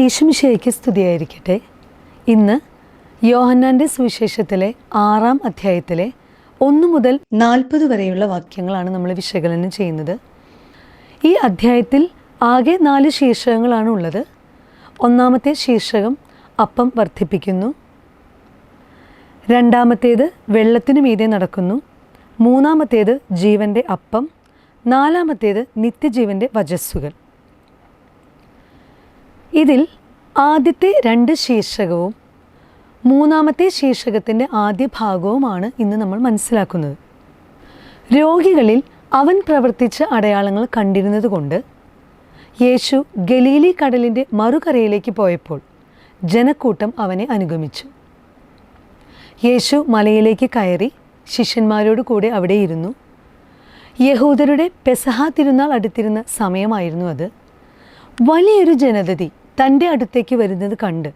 ഈശോമിശിഹായ്ക്ക് സ്തുതിയായിരിക്കട്ടെ. ഇന്ന് യോഹന്നാൻ്റെ സുവിശേഷത്തിലെ 6-ാം അധ്യായത്തിലെ 1 മുതൽ 40 വരെയുള്ള വാക്യങ്ങളാണ് നമ്മൾ വിശകലനം ചെയ്യുന്നത്. ഈ അധ്യായത്തിൽ ആകെ 4 ശീർഷകങ്ങളാണ് ഉള്ളത്. ഒന്നാമത്തെ ശീർഷകം അപ്പം വർദ്ധിപ്പിക്കുന്നു, രണ്ടാമത്തേത് വെള്ളത്തിനു മീതെ നടക്കുന്നു, മൂന്നാമത്തേത് ജീവൻ്റെ അപ്പം, നാലാമത്തേത് നിത്യജീവൻ്റെ വചസ്സുകൾ. ഇതിൽ ആദ്യത്തെ 2 ശീർഷകവും മൂന്നാമത്തെ ശീർഷകത്തിൻ്റെ ആദ്യ ഭാഗവുമാണ് ഇന്ന് നമ്മൾ മനസ്സിലാക്കുന്നത്. രോഗികളിൽ അവൻ പ്രവർത്തിച്ച അടയാളങ്ങൾ കണ്ടിരുന്നത് കൊണ്ട് യേശു ഗലീലി കടലിൻ്റെ മറുകരയിലേക്ക് പോയപ്പോൾ ജനക്കൂട്ടം അവനെ അനുഗമിച്ചു. യേശു മലയിലേക്ക് കയറി ശിഷ്യന്മാരോട് കൂടെ അവിടെ ഇരുന്നു. യഹൂദരുടെ പെസഹ തിരുനാൾ അടുത്തിരുന്ന സമയമായിരുന്നു അത്. വലിയൊരു ജനതതി തൻ്റെ അടുത്തേക്ക് വരുന്നത് കണ്ട്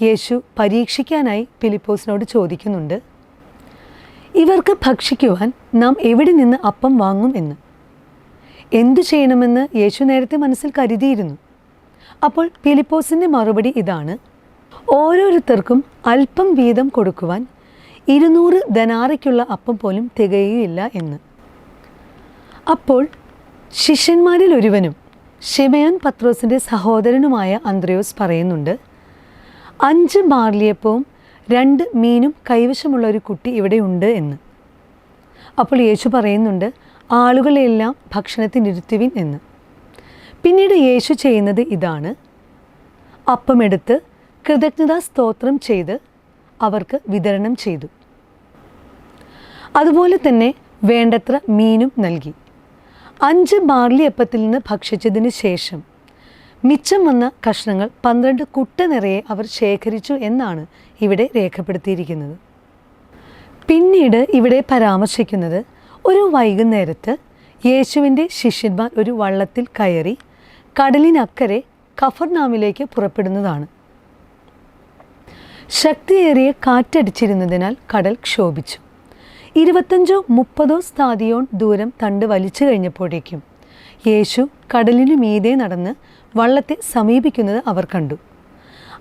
യേശു പരീക്ഷിക്കാനായി ഫിലിപ്പോസിനോട് ചോദിക്കുന്നുണ്ട്, ഇവർക്ക് ഭക്ഷിക്കുവാൻ നാം എവിടെ നിന്ന് അപ്പം വാങ്ങും എന്ന്. എന്തു ചെയ്യണമെന്ന് യേശു നേരത്തെ മനസ്സിൽ കരുതിയിരുന്നു. അപ്പോൾ ഫിലിപ്പോസിൻ്റെ മറുപടി ഇതാണ്: ഓരോരുത്തർക്കും അല്പം വീതം കൊടുക്കുവാൻ 200 ദനാറയ്ക്കുള്ള അപ്പം പോലും തികയുകയില്ല എന്ന്. അപ്പോൾ ശിഷ്യന്മാരിൽ ഒരുവനും ശിമയോൻ പത്രോസിൻ്റെ സഹോദരനുമായ അന്ത്രയോസ് പറയുന്നുണ്ട്, 5 ബാർലിയപ്പവും 2 മീനും കൈവശമുള്ള ഒരു കുട്ടി ഇവിടെയുണ്ട് എന്ന്. അപ്പോൾ യേശു പറയുന്നുണ്ട്, ആളുകളെല്ലാം ഭക്ഷണത്തിനിരുത്തുവിൻ എന്ന്. പിന്നീട് യേശു ചെയ്യുന്നത് ഇതാണ്: അപ്പമെടുത്ത് കൃതജ്ഞതാ സ്തോത്രം ചെയ്ത് അവർക്ക് വിതരണം ചെയ്തു. അതുപോലെ തന്നെ വേണ്ടത്ര മീനും നൽകി. 5 ബാർലിയപ്പത്തിൽ നിന്ന് ഭക്ഷിച്ചതിന് ശേഷം മിച്ചം വന്ന കഷ്ണങ്ങൾ 12 കുട്ട നിറയെ അവർ ശേഖരിച്ചു എന്നാണ് ഇവിടെ രേഖപ്പെടുത്തിയിരിക്കുന്നത്. പിന്നീട് ഇവിടെ പരാമർശിക്കുന്നത് ഒരു വൈകുന്നേരത്ത് യേശുവിൻ്റെ ശിഷ്യന്മാർ ഒരു വള്ളത്തിൽ കയറി കടലിനക്കരെ കഫർനാമിലേക്ക് പുറപ്പെടുന്നതാണ്. ശക്തിയേറിയ കാറ്റടിച്ചിരുന്നതിനാൽ കടൽ ക്ഷോഭിച്ചു. 25-30 സ്ഥാദിയോൺ ദൂരം തണ്ട് വലിച്ചു കഴിഞ്ഞപ്പോഴേക്കും യേശു കടലിനു മീതെ നടന്ന് വള്ളത്തെ സമീപിക്കുന്നത് അവർ കണ്ടു.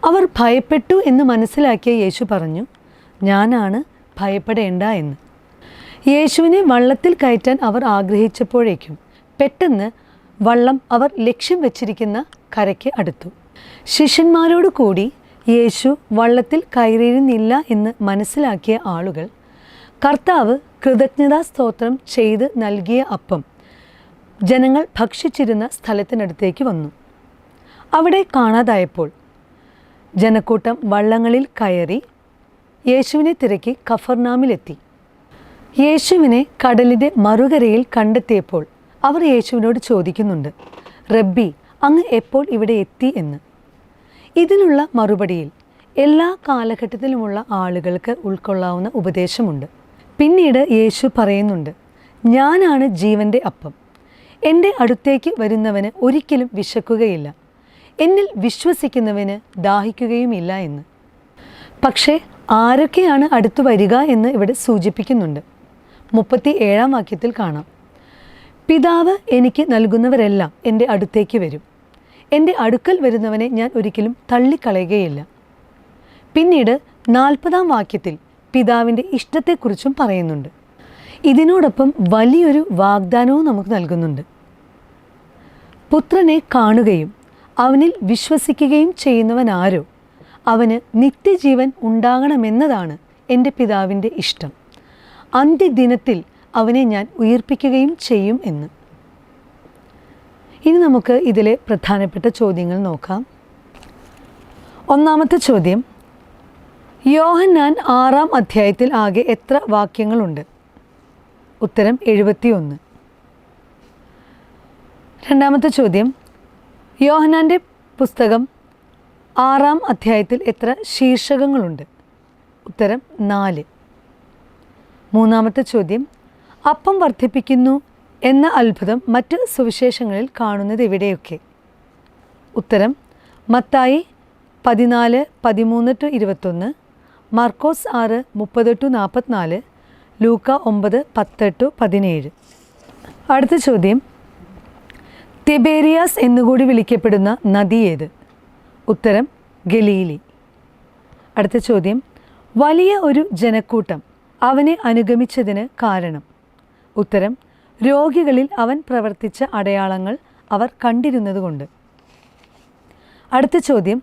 അവർ ഭയപ്പെട്ടു എന്ന് മനസ്സിലാക്കിയ യേശു പറഞ്ഞു, ഞാനാണ്, ഭയപ്പെടേണ്ട എന്ന്. യേശുവിനെ വള്ളത്തിൽ കയറ്റാൻ അവർ ആഗ്രഹിച്ചപ്പോഴേക്കും പെട്ടെന്ന് വള്ളം അവർ ലക്ഷ്യം വെച്ചിരിക്കുന്ന കരയ്ക്ക് അടുത്തു. ശിഷ്യന്മാരോട് കൂടി യേശു വള്ളത്തിൽ കയറിയിരുന്നില്ല എന്ന് മനസ്സിലാക്കിയ ആളുകൾ കർത്താവ് കൃതജ്ഞതാ സ്തോത്രം ചെയ്ത് നൽകിയ അപ്പം ജനങ്ങൾ ഭക്ഷിച്ചിരുന്ന സ്ഥലത്തിനടുത്തേക്ക് വന്നു. അവിടെ കാണാതായപ്പോൾ ജനക്കൂട്ടം വള്ളങ്ങളിൽ കയറി യേശുവിനെ തിരക്കി കഫർനാമിലെത്തി. യേശുവിനെ കടലിൻ്റെ മറുകരയിൽ കണ്ടെത്തിയപ്പോൾ അവർ യേശുവിനോട് ചോദിക്കുന്നുണ്ട്, റബ്ബി, അങ്ങ് എപ്പോൾ ഇവിടെ എത്തി എന്ന്. ഇതിനുള്ള മറുപടിയിൽ എല്ലാ കാലഘട്ടത്തിലുമുള്ള ആളുകൾക്ക് ഉൾക്കൊള്ളാവുന്ന ഉപദേശമുണ്ട്. പിന്നീട് യേശു പറയുന്നുണ്ട്, ഞാനാണ് ജീവൻ്റെ അപ്പം. എൻ്റെ അടുത്തേക്ക് വരുന്നവന് ഒരിക്കലും വിശക്കുകയില്ല, എന്നിൽ വിശ്വസിക്കുന്നവന് ദാഹിക്കുകയുമില്ല എന്ന്. പക്ഷേ ആരൊക്കെയാണ് അടുത്തു വരിക എന്ന് ഇവിടെ സൂചിപ്പിക്കുന്നുണ്ട്. 37-ാം വാക്യത്തിൽ കാണാം, പിതാവ് എനിക്ക് നൽകുന്നവരെല്ലാം എൻ്റെ അടുത്തേക്ക് വരും, എൻ്റെ അടുക്കൽ വരുന്നവനെ ഞാൻ ഒരിക്കലും തള്ളിക്കളയുകയില്ല. പിന്നീട് 40-ാം വാക്യത്തിൽ പിതാവിൻ്റെ ഇഷ്ടത്തെക്കുറിച്ചും പറയുന്നുണ്ട്. ഇതിനോടൊപ്പം വലിയൊരു വാഗ്ദാനവും നമുക്ക് നൽകുന്നുണ്ട്. പുത്രനെ കാണുകയും അവനിൽ വിശ്വസിക്കുകയും ചെയ്യുന്നവനാരോ അവന് നിത്യജീവൻ ഉണ്ടാകണമെന്നതാണ് എൻ്റെ പിതാവിൻ്റെ ഇഷ്ടം. അന്ത്യദിനത്തിൽ അവനെ ഞാൻ ഉയിർപ്പിക്കുകയും ചെയ്യും എന്ന്. ഇനി നമുക്ക് ഇതിലെ പ്രധാനപ്പെട്ട ചോദ്യങ്ങൾ നോക്കാം. ഒന്നാമത്തെ ചോദ്യം, യോഹന്നാൻ 6-ാം അധ്യായത്തിൽ ആകെ എത്ര വാക്യങ്ങളുണ്ട്? ഉത്തരം 71. രണ്ടാമത്തെ ചോദ്യം, യോഹന്നാൻ്റെ പുസ്തകം 6-ാം അധ്യായത്തിൽ എത്ര ശീർഷകങ്ങളുണ്ട്? ഉത്തരം 4. മൂന്നാമത്തെ ചോദ്യം, അപ്പം വർദ്ധിപ്പിക്കുന്നു എന്ന അത്ഭുതം മറ്റ് സുവിശേഷങ്ങളിൽ കാണുന്നത് എവിടെയൊക്കെ? ഉത്തരം മത്തായി 14:13-21, മാർക്കോസ് 6:30-44, ലൂക്ക 9:10-17. അടുത്ത ചോദ്യം, തിബേരിയാസ് എന്നുകൂടി വിളിക്കപ്പെടുന്ന നദി ഏത്? ഉത്തരം ഗലീലി. അടുത്ത ചോദ്യം, വലിയ ഒരു ജനക്കൂട്ടം അവനെ അനുഗമിച്ചതിന് കാരണം. ഉത്തരം, രോഗികളിൽ അവൻ പ്രവർത്തിച്ച അടയാളങ്ങൾ അവർ കണ്ടിരുന്നതുകൊണ്ട്. അടുത്ത ചോദ്യം,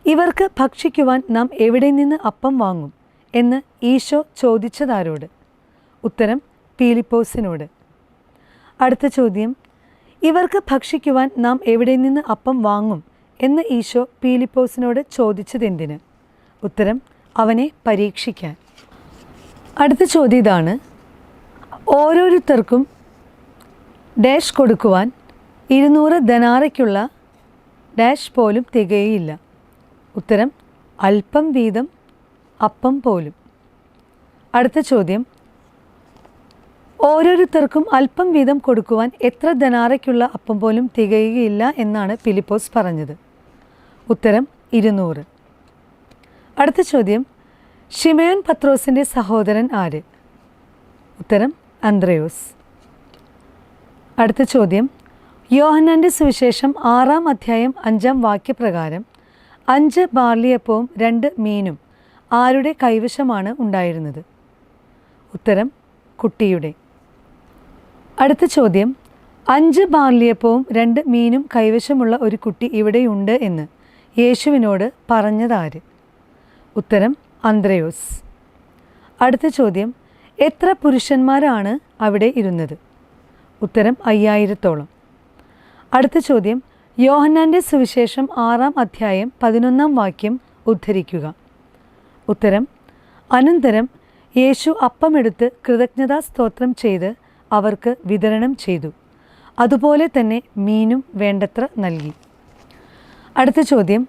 ഇവർക്ക് ഭക്ഷിക്കുവാൻ നാം എവിടെ നിന്ന് അപ്പം വാങ്ങും എന്ന് ഈശോ ചോദിച്ചതാരോട്? ഉത്തരം, പീലിപ്പോസിനോട്. അടുത്ത ചോദ്യം, ഇവർക്ക് ഭക്ഷിക്കുവാൻ നാം എവിടെ നിന്ന് അപ്പം വാങ്ങും എന്ന് ഈശോ പീലിപ്പോസിനോട് ചോദിച്ചതെന്തിന്? ഉത്തരം, അവനെ പരീക്ഷിക്കാൻ. അടുത്ത ചോദ്യം ഇതാണ്, ഓരോരുത്തർക്കും ഡാഷ് കൊടുക്കുവാൻ 200 ധനാറയ്ക്കുള്ള ഡാഷ് പോലും തികയില്ല. ഉത്തരം, അല്പം വീതം അപ്പം പോലും. അടുത്ത ചോദ്യം, ഓരോരുത്തർക്കും അല്പം വീതം കൊടുക്കുവാൻ എത്ര ധനാറയ്ക്കുള്ള അപ്പം പോലും തികയുകയില്ല എന്നാണ് ഫിലിപ്പോസ് പറഞ്ഞത്? ഉത്തരം, 200. അടുത്ത ചോദ്യം, ശിമയോൻ പത്രോസിൻ്റെ സഹോദരൻ ആര്? ഉത്തരം, അന്ത്രയോസ്. അടുത്ത ചോദ്യം, യോഹന്നാൻ്റെ സുവിശേഷം 6-ാം അധ്യായം 5-ാം വാക്യപ്രകാരം 5 ബാർലിയപ്പവും 2 മീനും ആരുടെ കൈവശമാണ് ഉണ്ടായിരുന്നത്? ഉത്തരം, കുട്ടിയുടെ. അടുത്ത ചോദ്യം, 5 ബാർലിയപ്പവും 2 മീനും കൈവശമുള്ള ഒരു കുട്ടി ഇവിടെയുണ്ട് എന്ന് യേശുവിനോട് പറഞ്ഞതാര്? ഉത്തരം, അന്ത്രയോസ്. അടുത്ത ചോദ്യം, എത്ര പുരുഷന്മാരാണ് അവിടെ ഇരുന്നത്? ഉത്തരം, 5000-ഓളം. അടുത്ത ചോദ്യം, യോഹന്നാൻ്റെ സുവിശേഷം 6-ാം അധ്യായം 11-ാം വാക്യം ഉദ്ധരിക്കുക. ഉത്തരം, അനന്തരം യേശു അപ്പമെടുത്ത് കൃതജ്ഞതാ സ്തോത്രം ചെയ്ത് അവർക്ക് വിതരണം ചെയ്തു. അതുപോലെ തന്നെ മീനും വേണ്ടത്ര നൽകി. അടുത്ത ചോദ്യം,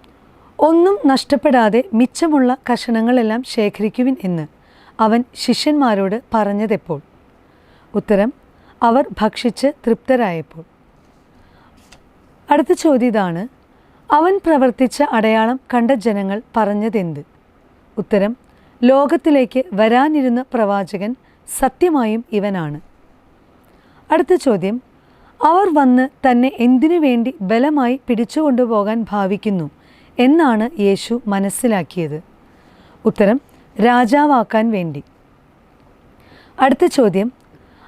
ഒന്നും നഷ്ടപ്പെടാതെ മിച്ചമുള്ള കഷണങ്ങളെല്ലാം ശേഖരിക്കുവിൻ എന്ന് അവൻ ശിഷ്യന്മാരോട് പറഞ്ഞതെപ്പോൾ? ഉത്തരം, അവർ ഭക്ഷിച്ച് തൃപ്തരായപ്പോൾ. അടുത്ത ചോദ്യം ഇതാണ്, അവൻ പ്രവർത്തിച്ച അടയാളം കണ്ട ജനങ്ങൾ പറഞ്ഞതെന്ത്? ഉത്തരം, ലോകത്തിലേക്ക് വരാനിരുന്ന പ്രവാചകൻ സത്യമായും ഇവനാണ്. അടുത്ത ചോദ്യം, അവർ വന്ന് തന്നെ എന്തിനു വേണ്ടി ബലമായി പിടിച്ചുകൊണ്ടുപോകാൻ ഭാവിക്കുന്നു എന്നാണ് യേശു മനസ്സിലാക്കിയത്? ഉത്തരം, രാജാവാക്കാൻ വേണ്ടി. അടുത്ത ചോദ്യം,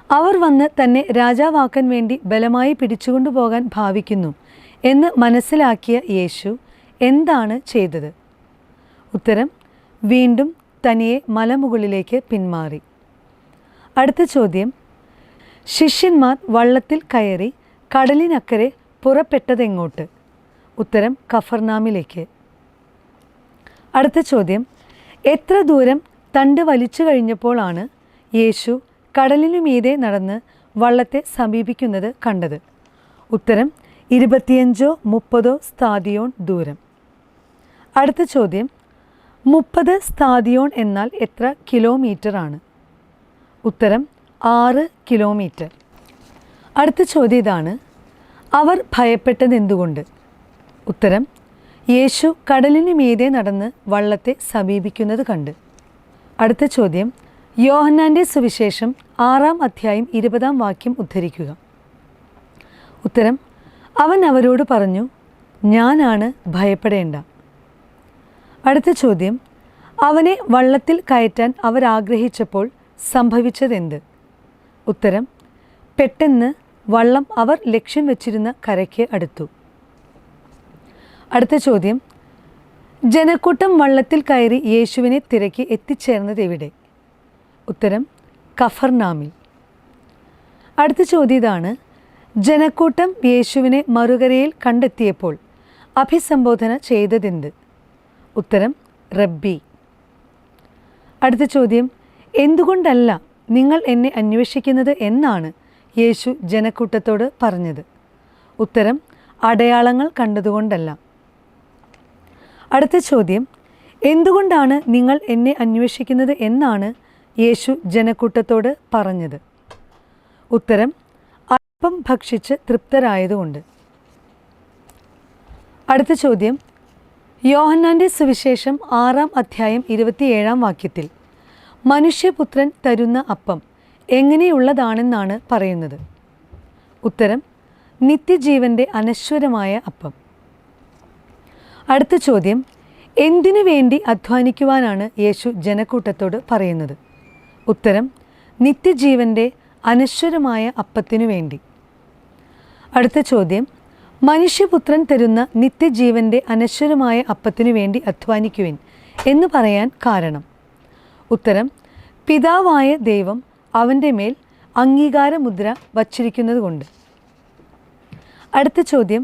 അവർ വന്ന് തന്നെ രാജാവാക്കാൻ വേണ്ടി ബലമായി പിടിച്ചുകൊണ്ടുപോകാൻ ഭാവിക്കുന്നു എന്ന് മനസ്സിലാക്കിയ യേശു എന്താണ് ചെയ്തത്? ഉത്തരം, വീണ്ടും തനിയെ മലമുകളിലേക്ക് പിന്മാറി. അടുത്ത ചോദ്യം, ശിഷ്യന്മാർ വള്ളത്തിൽ കയറി കടലിനക്കരെ പുറപ്പെട്ടതെങ്ങോട്ട്? ഉത്തരം, കഫർനാമിലേക്ക്. അടുത്ത ചോദ്യം, എത്ര ദൂരം തണ്ട് വലിച്ചു കഴിഞ്ഞപ്പോഴാണ് യേശു കടലിനു മീതെ നടന്ന് വള്ളത്തെ സമീപിക്കുന്നത് കണ്ടത്? ഉത്തരം, 25-30 സ്താദിയോൺ ദൂരം. അടുത്ത ചോദ്യം, 30 സ്താദിയോൺ എന്നാൽ എത്ര കിലോമീറ്റർ ആണ്? ഉത്തരം, 6 കിലോമീറ്റർ. അടുത്ത ചോദ്യം ഇതാണ്, അവർ ഭയപ്പെട്ടതെന്തുകൊണ്ട്? ഉത്തരം, യേശു കടലിനു മീതെ നടന്ന് വള്ളത്തെ സമീപിക്കുന്നത് കണ്ട്. അടുത്ത ചോദ്യം, യോഹന്നാൻ്റെ സുവിശേഷം 6-ാം അധ്യായം 20-ാം വാക്യം ഉദ്ധരിക്കുക. ഉത്തരം, അവൻ അവരോട് പറഞ്ഞു, ഞാനാണ്, ഭയപ്പെടേണ്ട. അടുത്ത ചോദ്യം, അവനെ വള്ളത്തിൽ കയറ്റാൻ അവരാഗ്രഹിച്ചപ്പോൾ സംഭവിച്ചതെന്ത്? ഉത്തരം, പെട്ടെന്ന് വള്ളം അവർ ലക്ഷ്യം വെച്ചിരുന്ന കരയ്ക്ക് അടുത്തു. അടുത്ത ചോദ്യം, ജനക്കൂട്ടം വള്ളത്തിൽ കയറി യേശുവിനെ തിരക്കി എത്തിച്ചേർന്നത് എവിടെ? ഉത്തരം, കഫർനാമിൽ. അടുത്ത ചോദ്യം ഇതാണ്, ജനക്കൂട്ടം യേശുവിനെ മറുകരയിൽ കണ്ടെത്തിയപ്പോൾ അഭിസംബോധന ചെയ്തതെന്ത്? ഉത്തരം, റബ്ബി. അടുത്ത ചോദ്യം, എന്തുകൊണ്ടല്ല നിങ്ങൾ എന്നെ അന്വേഷിക്കുന്നത് എന്നാണ് യേശു ജനക്കൂട്ടത്തോട് പറഞ്ഞത്? ഉത്തരം, അടയാളങ്ങൾ കണ്ടതുകൊണ്ടല്ല. അടുത്ത ചോദ്യം, എന്തുകൊണ്ടാണ് നിങ്ങൾ എന്നെ അന്വേഷിക്കുന്നത് എന്നാണ് യേശു ജനക്കൂട്ടത്തോട് പറഞ്ഞത്? ഉത്തരം, അപ്പം ഭക്ഷിച്ച് തൃപ്തരായതുകൊണ്ട്. അടുത്ത ചോദ്യം, യോഹന്നാൻ്റെ സുവിശേഷം 6-ാം അധ്യായം 27-ാം വാക്യത്തിൽ മനുഷ്യപുത്രൻ തരുന്ന അപ്പം എങ്ങനെയുള്ളതാണെന്നാണ് പറയുന്നത്? ഉത്തരം, നിത്യജീവൻ്റെ അനശ്വരമായ അപ്പം. അടുത്ത ചോദ്യം, എന്തിനു വേണ്ടി അധ്വാനിക്കുവാനാണ് യേശു ജനക്കൂട്ടത്തോട് പറയുന്നത്? ഉത്തരം, നിത്യജീവൻ്റെ അനശ്വരമായ അപ്പത്തിനു വേണ്ടി. അടുത്ത ചോദ്യം, മനുഷ്യപുത്രൻ തരുന്ന നിത്യജീവൻ്റെ അനശ്വരമായ അപ്പത്തിനു വേണ്ടി അധ്വാനിക്കുവിൻ എന്ന് പറയാൻ കാരണം? ഉത്തരം, പിതാവായ ദൈവം അവൻ്റെ മേൽ അംഗീകാരമുദ്ര വച്ചിരിക്കുന്നത് കൊണ്ട്. അടുത്ത ചോദ്യം,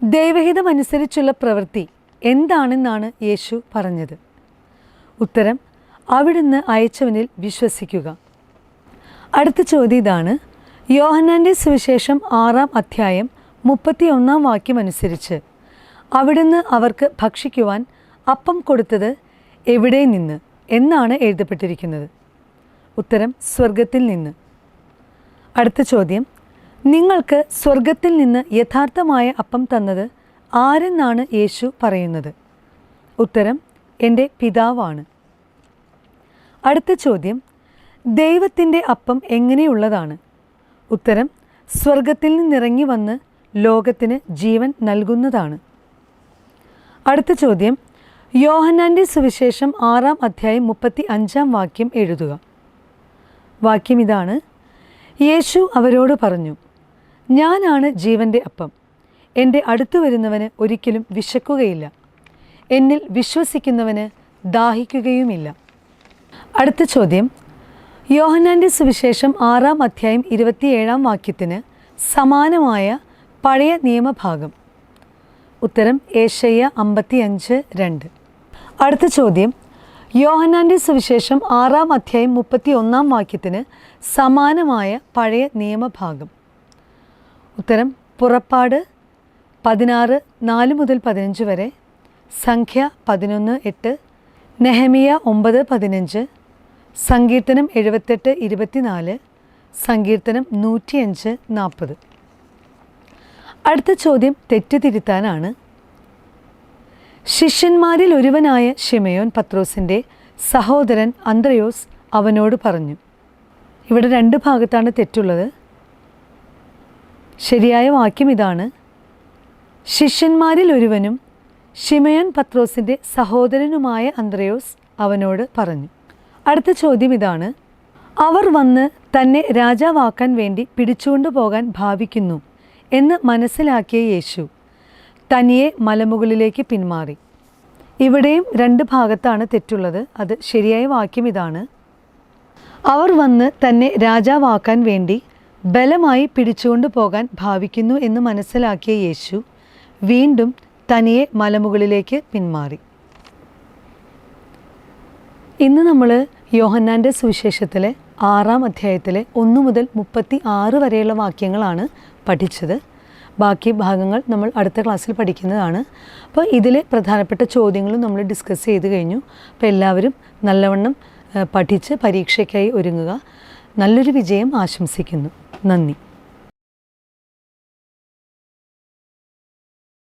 ദൈവഹിതമനുസരിച്ചുള്ള പ്രവൃത്തി എന്താണെന്നാണ് യേശു പറഞ്ഞത്? ഉത്തരം, അവിടുന്ന് അയച്ചവനിൽ വിശ്വസിക്കുക. അടുത്ത ചോദ്യം ഇതാണ്, യോഹന്നാൻ്റെ സുവിശേഷം 6-ാം അധ്യായം 31-ാം വാക്യമനുസരിച്ച് അവിടുന്ന് അവർക്ക് ഭക്ഷിക്കുവാൻ അപ്പം കൊടുത്തത് എവിടെ നിന്ന് എന്നാണ് എഴുതപ്പെട്ടിരിക്കുന്നത്? ഉത്തരം, സ്വർഗത്തിൽ നിന്ന്. അടുത്ത ചോദ്യം, നിങ്ങൾക്ക് സ്വർഗത്തിൽ നിന്ന് യഥാർത്ഥമായ അപ്പം തന്നത് ആരെന്നാണ് യേശു പറയുന്നത്? ഉത്തരം, എൻ്റെ പിതാവാണ്. അടുത്ത ചോദ്യം, ദൈവത്തിൻ്റെ അപ്പം എങ്ങനെയുള്ളതാണ്? ഉത്തരം, സ്വർഗത്തിൽ നിന്നിറങ്ങി വന്ന് ലോകത്തിന് ജീവൻ നൽകുന്നതാണ്. അടുത്ത ചോദ്യം, യോഹന്നാൻ്റെ സുവിശേഷം 6-ാം അധ്യായം 35-ാം വാക്യം എഴുതുക. വാക്യം ഇതാണ്, യേശു അവരോട് പറഞ്ഞു, ഞാനാണ് ജീവൻ്റെ അപ്പം. എൻ്റെ അടുത്തു വരുന്നവന് ഒരിക്കലും വിശക്കുകയില്ല. എന്നിൽ വിശ്വസിക്കുന്നവന് ദാഹിക്കുകയുമില്ല. അടുത്ത ചോദ്യം, യോഹന്നാൻ്റെ സുവിശേഷം 6-ാം അധ്യായം 27-ാം വാക്യത്തിന് സമാനമായ പഴയ നിയമഭാഗം? ഉത്തരം, യേശയ്യ 55:2. അടുത്ത ചോദ്യം, യോഹന്നാൻ്റെ സുവിശേഷം 6-ാം അധ്യായം 31-ാം വാക്യത്തിന് സമാനമായ പഴയ നിയമഭാഗം? ഉത്തരം, പുറപ്പാട് 16:4-15 വരെ, സംഖ്യ 11:8, നെഹെമിയ 9:15, സങ്കീർത്തനം 78:24, സങ്കീർത്തനം 105:40. അടുത്ത ചോദ്യം തെറ്റുതിരുത്താനാണ്. ശിഷ്യന്മാരിൽ ഒരുവനായ ശിമയോൻ പത്രോസിൻ്റെ സഹോദരൻ അന്ത്രയോസ് അവനോട് പറഞ്ഞു. ഇവിടെ 2 ഭാഗത്താണ് തെറ്റുള്ളത്. ശരിയായ വാക്യം ഇതാണ്, ശിഷ്യന്മാരിൽ ഒരുവനും ശിമയോൻ പത്രോസിൻ്റെ സഹോദരനുമായ അന്ത്രയോസ് അവനോട് പറഞ്ഞു. അടുത്ത ചോദ്യം ഇതാണ്, അവർ വന്ന് തന്നെ രാജാവാക്കാൻ വേണ്ടി പിടിച്ചുകൊണ്ടു പോകാൻ ഭാവിക്കുന്നു എന്ന് മനസ്സിലാക്കിയ യേശു തനിയെ മലമുകളിലേക്ക് പിന്മാറി. ഇവിടെയും 2 ഭാഗത്താണ് തെറ്റുള്ളത്. അത് ശരിയായ വാക്യം ഇതാണ്, അവർ വന്ന് തന്നെ രാജാവാക്കാൻ വേണ്ടി ബലമായി പിടിച്ചുകൊണ്ടു പോകാൻ ഭാവിക്കുന്നു എന്ന് മനസ്സിലാക്കിയ യേശു വീണ്ടും തനിയെ മലമുകളിലേക്ക് പിന്മാറി. ഇന്ന് നമ്മൾ യോഹന്നാൻ്റെ സുവിശേഷത്തിലെ 6-ാം അധ്യായത്തിലെ 1 മുതൽ 36 വരെയുള്ള വാക്യങ്ങളാണ് പഠിച്ചത്. ബാക്കി ഭാഗങ്ങൾ നമ്മൾ അടുത്ത ക്ലാസ്സിൽ പഠിക്കുന്നതാണ്. അപ്പോൾ ഇതിലെ പ്രധാനപ്പെട്ട ചോദ്യങ്ങളും നമ്മൾ ഡിസ്കസ് ചെയ്ത് കഴിഞ്ഞു. അപ്പോൾ എല്ലാവരും നല്ലവണ്ണം പഠിച്ച് പരീക്ഷയ്ക്കായി ഒരുങ്ങുക. നല്ലൊരു വിജയം ആശംസിക്കുന്നു. നന്ദി.